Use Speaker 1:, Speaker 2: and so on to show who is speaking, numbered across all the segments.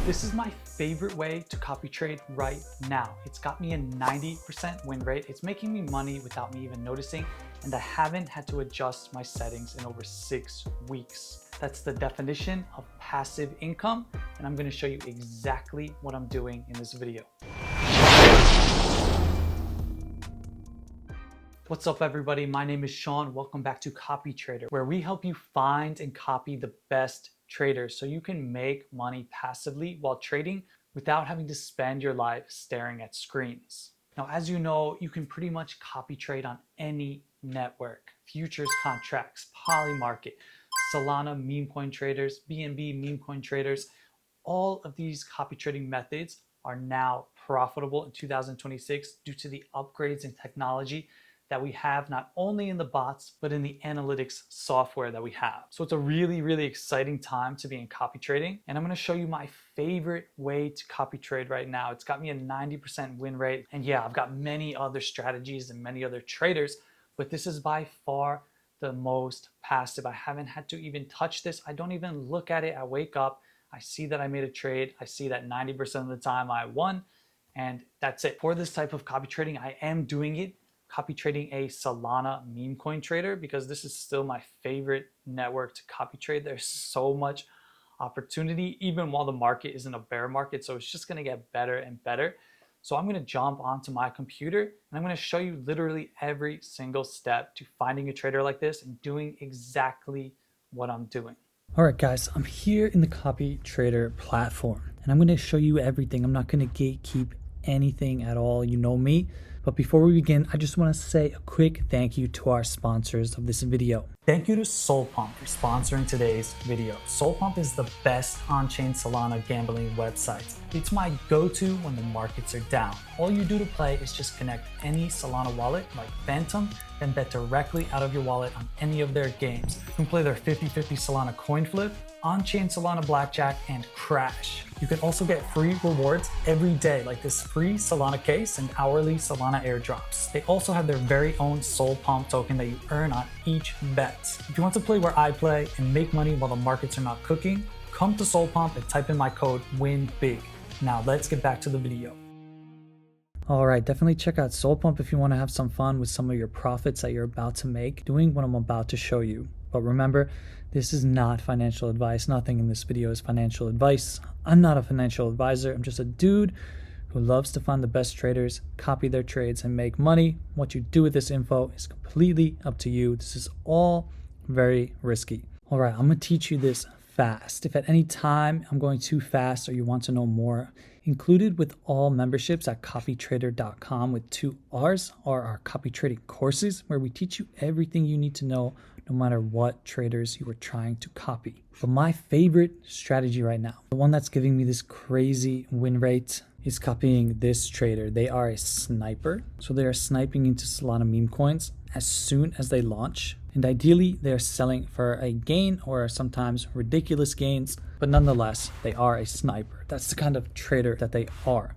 Speaker 1: This is my favorite way to copy trade right now. It's got me a 90% win rate. It's making me money without me even noticing, and I haven't had to adjust my settings in over 6 weeks. That's the definition of passive income, and I'm going to show you exactly what I'm doing in this video. What's up, everybody? My name is Sean. Welcome back to Copy Traderr, where we help you find and copy the best traders so you can make money passively while trading without having to spend your life staring at screens. Now, as you know, you can pretty much copy trade on any network: futures contracts, poly market, Solana meme coin traders, BNB meme coin traders. All of these copy trading methods are now profitable in 2026 due to the upgrades in technology that we have, not only in the bots, but in the analytics software that we have. So it's a really exciting time to be in copy trading. And I'm gonna show you my favorite way to copy trade right now. It's got me a 90% win rate. And yeah, I've got many other strategies and many other traders, but this is by far the most passive. I haven't had to even touch this. I don't even look at it. I wake up, I see that I made a trade. I see that 90% of the time I won, and that's it. For this type of copy trading, I am doing it copy trading a Solana meme coin trader because this is still my favorite network to copy trade. There's so much opportunity even while the market is in a bear market, so it's just going to get better and better. So I'm going to jump onto my computer and I'm going to show you literally every single step to finding a trader like this and doing exactly what I'm doing. All right, guys, I'm here in the Copy Traderr platform and I'm going to show you everything. I'm not going to gatekeep anything at all. You know me. But before we begin, I just want to say a quick thank you to our sponsors of this video. Thank you to SolPump for sponsoring today's video. SolPump is the best on-chain Solana gambling website. It's my go-to when the markets are down. All you do to play is just connect any Solana wallet like Phantom, then bet directly out of your wallet on any of their games. You can play their 50-50 Solana coin flip, on-chain Solana blackjack, and Crash. You can also get free rewards every day, like this free Solana case and hourly Solana airdrops. They also have their very own SolPump token that you earn on each bet. If you want to play where I play and make money while the markets are not cooking, come to SolPump and type in my code WINBIG. Now let's get back to the video. All right, definitely check out SolPump if you want to have some fun with some of your profits that you're about to make doing what I'm about to show you. But remember, this is not financial advice. Nothing in this video is financial advice. I'm not a financial advisor. I'm just a dude who loves to find the best traders, copy their trades, and make money. What you do with this info is completely up to you. This is all very risky. All right, I'm going to teach you this fast. If at any time I'm going too fast or you want to know more, included with all memberships at copytraderr.com with 2 R's are our copy trading courses, where we teach you everything you need to know no matter what traders you are trying to copy. But my favorite strategy right now, the one that's giving me this crazy win rate, is copying this trader. They are a sniper. So they are sniping into Solana meme coins as soon as they launch. And ideally, they're selling for a gain or sometimes ridiculous gains. But nonetheless, they are a sniper. That's the kind of trader that they are.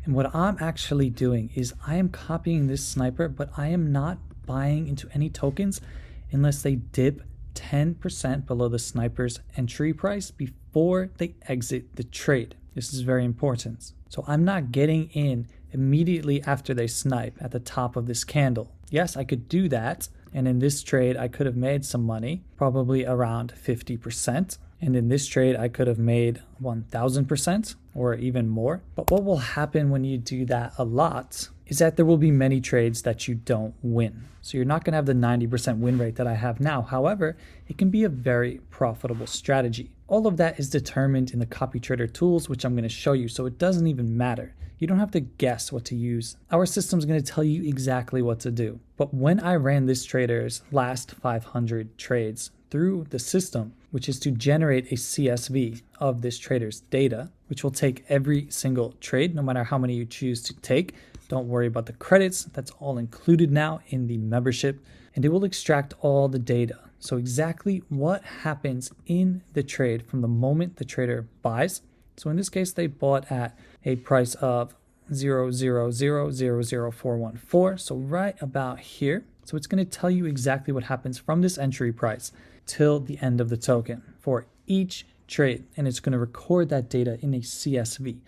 Speaker 1: And what I'm actually doing is I am copying this sniper, but I am not buying into any tokens unless they dip 10% below the sniper's entry price before they exit the trade. This is very important. So I'm not getting in immediately after they snipe at the top of this candle. Yes, I could do that. And in this trade, I could have made some money, probably around 50%. And in this trade, I could have made 1000% or even more. But what will happen when you do that a lot is that there will be many trades that you don't win. So you're not going to have the 90% win rate that I have now. However, it can be a very profitable strategy. All of that is determined in the Copy Traderr tools, which I'm going to show you. So it doesn't even matter. You don't have to guess what to use. Our system is going to tell you exactly what to do. But when I ran this trader's last 500 trades through the system, which is to generate a CSV of this trader's data, which will take every single trade, no matter how many you choose to take. Don't worry about the credits. That's all included now in the membership, and it will extract all the data. So exactly what happens in the trade from the moment the trader buys. So in this case, they bought at a price of 0.0000414. So right about here. So it's going to tell you exactly what happens from this entry price till the end of the token for each trade, and it's going to record that data in a CSV.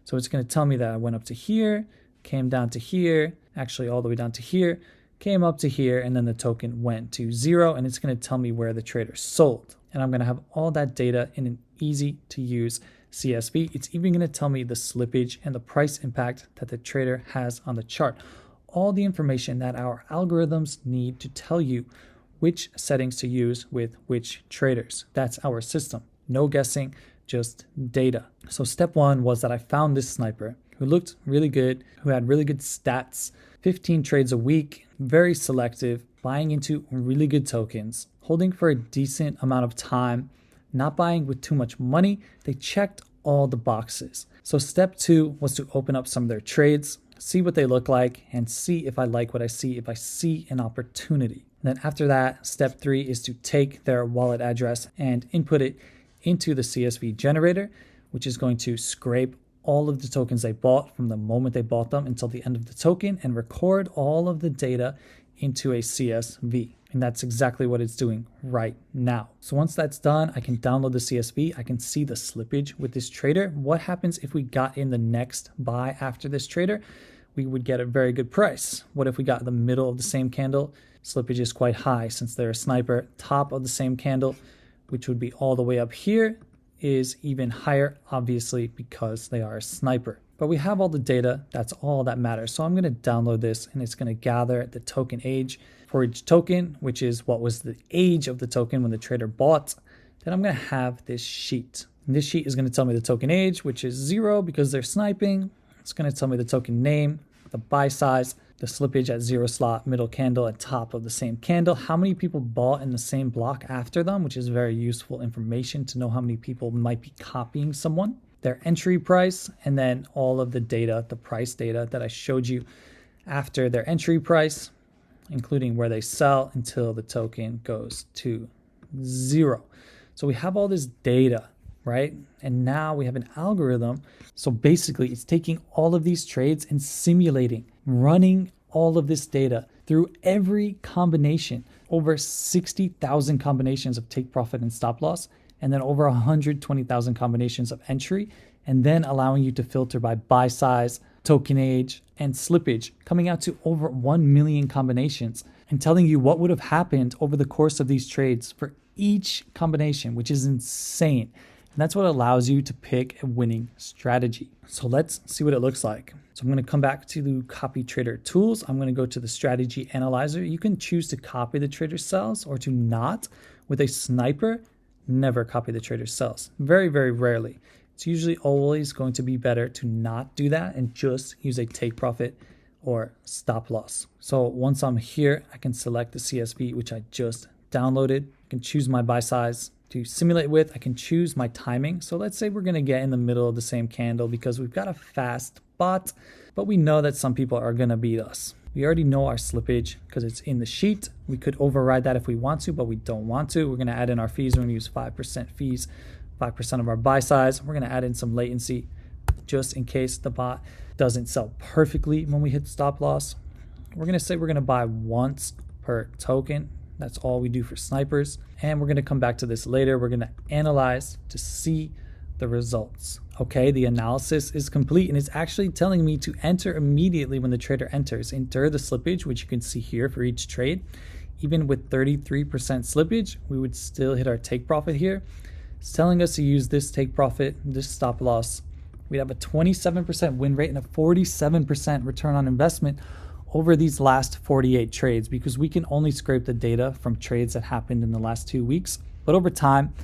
Speaker 1: So it's going to tell me that I went up to here, came down to here, actually all the way down to here, came up to here, and then the token went to 0, and it's going to tell me where the trader sold. And I'm going to have all that data in an easy to use CSV. It's even going to tell me the slippage and the price impact that the trader has on the chart. All the information that our algorithms need to tell you which settings to use with which traders. That's our system. No guessing, just data. So step 1 was that I found this sniper who looked really good, who had really good stats, 15 trades a week, very selective, buying into really good tokens, holding for a decent amount of time, not buying with too much money. They checked all the boxes. So step 2 was to open up some of their trades, see what they look like, and see if I like what I see, if I see an opportunity. And then after that, step 3 is to take their wallet address and input it into the CSV generator, which is going to scrape all of the tokens they bought from the moment they bought them until the end of the token and record all of the data into a CSV. And that's exactly what it's doing right now. So once that's done, I can download the CSV. I can see the slippage with this trader. What happens if we got in the next buy after this trader? We would get a very good price. What if we got in the middle of the same candle? Slippage is quite high since they're a sniper. Top of the same candle, which would be all the way up here, is even higher, obviously, because they are a sniper. But we have all the data. That's all that matters. So I'm going to download this, and it's going to gather the token age for each token, which is what was the age of the token when the trader bought. Then I'm going to have this sheet. And this sheet is going to tell me the token age, which is 0 because they're sniping. It's going to tell me the token name, the buy size, the slippage at 0 slot, middle candle at top of the same candle, how many people bought in the same block after them, which is very useful information to know how many people might be copying someone, their entry price, and then all of the data, the price data that I showed you after their entry price, including where they sell until the token goes to 0. So we have all this data, right? And now we have an algorithm. So basically it's taking all of these trades and simulating, running all of this data through every combination, over 60,000 combinations of take profit and stop loss, and then over 120,000 combinations of entry, and then allowing you to filter by buy size, token age, and slippage, coming out to over 1 million combinations and telling you what would have happened over the course of these trades for each combination, which is insane. And that's what allows you to pick a winning strategy. So let's see what it looks like. So I'm going to come back to the Copy Traderr tools. I'm going to go to the strategy analyzer. You can choose to copy the trader's cells or to not. With a sniper, never copy the trader's cells. Very, very rarely. It's usually always going to be better to not do that and just use a take profit or stop loss. So once I'm here, I can select the CSV, which I just downloaded. I can choose my buy size. To simulate with, I can choose my timing. So let's say we're going to get in the middle of the same candle because we've got a fast bot, but we know that some people are going to beat us. We already know our slippage because it's in the sheet. We could override that if we want to, but we don't want to. We're going to add in our fees. We're going to use 5% fees, 5% of our buy size. We're going to add in some latency just in case the bot doesn't sell perfectly when we hit stop loss. We're going to say we're going to buy once per token. That's all we do for snipers. And we're going to come back to this later. We're going to analyze to see the results. Okay, the analysis is complete and it's actually telling me to enter immediately when the trader enters. Enter the slippage, which you can see here for each trade. Even with 33% slippage, we would still hit our take profit here. It's telling us to use this take profit, this stop loss. We'd have a 27% win rate and a 47% return on investment over these last 48 trades because we can only scrape the data from trades that happened in the last 2 weeks. But over time,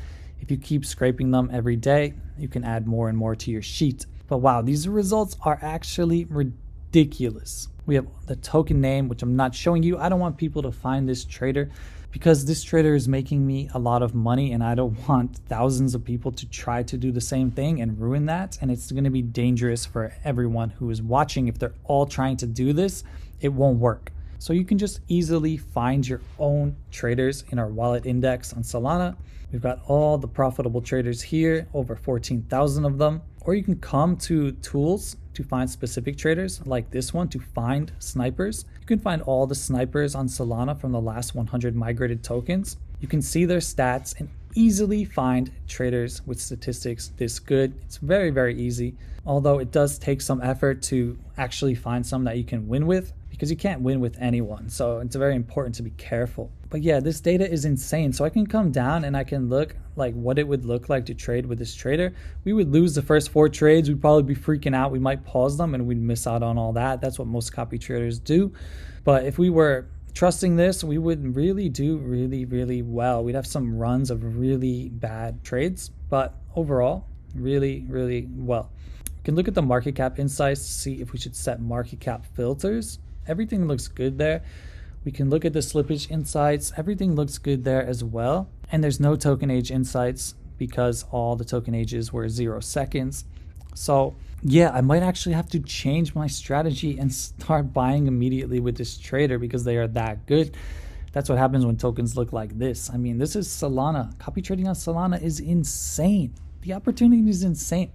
Speaker 1: if you keep scraping them every day, you can add more and more to your sheet. But wow, these results are actually ridiculous. We have the token name, which I'm not showing you. I don't want people to find this trader because this trader is making me a lot of money and I don't want thousands of people to try to do the same thing and ruin that. And it's going to be dangerous for everyone who is watching. If they're all trying to do this, it won't work. So you can just easily find your own traders in our wallet index on Solana. We've got all the profitable traders here, over 14,000 of them. Or you can come to tools to find specific traders like this one to find snipers. You can find all the snipers on Solana from the last 100 migrated tokens. You can see their stats and easily find traders with statistics this good. It's very, very easy, although it does take some effort to actually find some that you can win with, because you can't win with anyone. So it's very important to be careful. But yeah, this data is insane. So I can come down and I can look like what it would look like to trade with this trader. We would lose the first 4 trades. We'd probably be freaking out. We might pause them and we'd miss out on all that. That's what most copy traders do. But if we were trusting this, we would really do really well. We'd have some runs of really bad trades, but overall, really well. You can look at the market cap insights to see if we should set market cap filters. Everything looks good there. We can look at the slippage insights. Everything looks good there as well. And there's no token age insights because all the token ages were 0 seconds. So yeah, I might actually have to change my strategy and start buying immediately with this trader because they are that good. That's what happens when tokens look like this. I mean, this is Solana. Copy trading on Solana is insane. The opportunity is insane.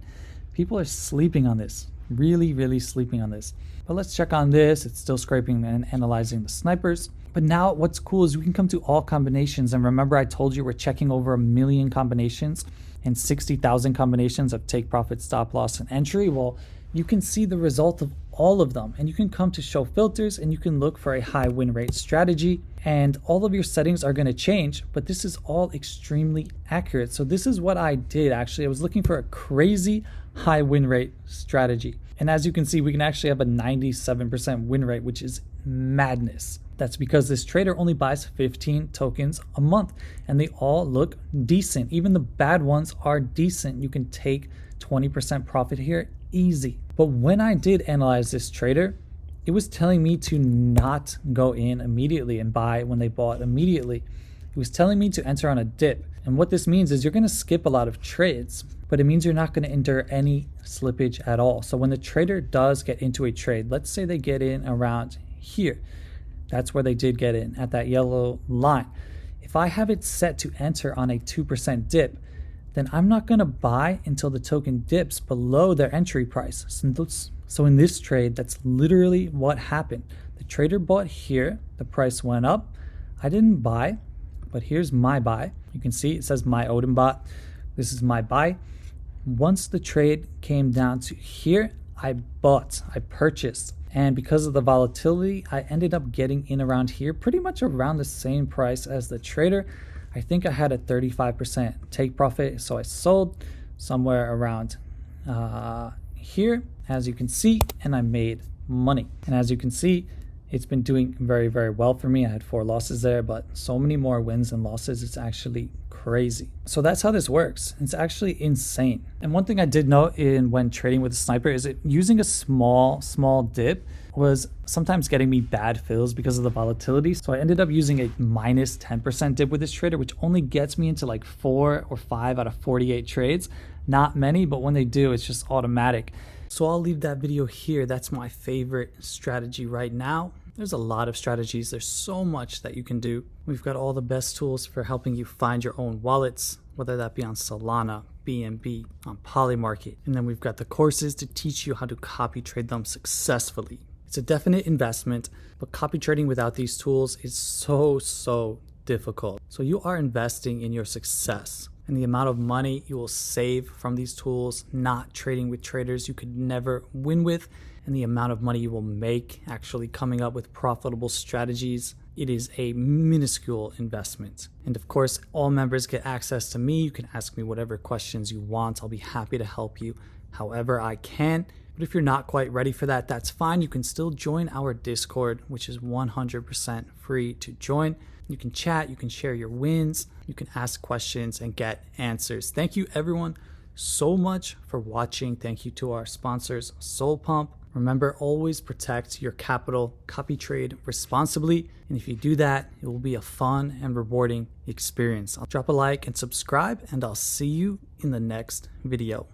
Speaker 1: People are sleeping on this. Really sleeping on this. But let's check on this. It's still scraping and analyzing the snipers. But now what's cool is we can come to all combinations. And remember, I told you we're checking over 1 million combinations and 60,000 combinations of take profit, stop loss, and entry. Well, you can see the result of all of them. And you can come to show filters and you can look for a high win rate strategy. And all of your settings are going to change, but this is all extremely accurate. So this is what I did actually. I was looking for a crazy high win rate strategy. And as you can see, we can actually have a 97% win rate, which is madness. That's because this trader only buys 15 tokens a month and they all look decent. Even the bad ones are decent. You can take 20% profit here easy. But when I did analyze this trader, it was telling me to not go in immediately and buy when they bought immediately. It was telling me to enter on a dip. And what this means is you're going to skip a lot of trades, but it means you're not going to endure any slippage at all. So when the trader does get into a trade, let's say they get in around here. That's where they did get in, at that yellow line. If I have it set to enter on a 2% dip, then I'm not going to buy until the token dips below their entry price. So in this trade, that's literally what happened. The trader bought here, the price went up. I didn't buy, but here's my buy. You can see it says my Odin Bot. This is my buy. Once the trade came down to here, I bought, I purchased. And because of the volatility, I ended up getting in around here, pretty much around the same price as the trader. I think I had a 35% take profit, so I sold somewhere around here, as you can see, and I made money. And as you can see, it's been doing very well for me. I had 4 losses there, but so many more wins than losses. It's actually crazy. So that's how this works. It's actually insane. And one thing I did note when trading with a sniper is using a small dip was sometimes getting me bad fills because of the volatility. So I ended up using a minus 10% dip with this trader, which only gets me into like 4 or 5 out of 48 trades. Not many, but when they do, it's just automatic. So I'll leave that video here. That's my favorite strategy right now. There's a lot of strategies. There's so much that you can do. We've got all the best tools for helping you find your own wallets, whether that be on Solana, BNB, on Polymarket. And then we've got the courses to teach you how to copy trade them successfully. It's a definite investment, but copy trading without these tools is so difficult. So you are investing in your success. And the amount of money you will save from these tools, not trading with traders you could never win with, and the amount of money you will make actually coming up with profitable strategies, it is a minuscule investment. And of course, all members get access to me. You can ask me whatever questions you want. I'll be happy to help you however I can. But if you're not quite ready for that, that's fine. You can still join our Discord, which is 100% free to join. You can chat, you can share your wins, you can ask questions and get answers. Thank you everyone so much for watching. Thank you to our sponsors, Soul Pump. Remember, always protect your capital, copy trade responsibly. And if you do that, it will be a fun and rewarding experience. I'll drop a like and subscribe, and I'll see you in the next video.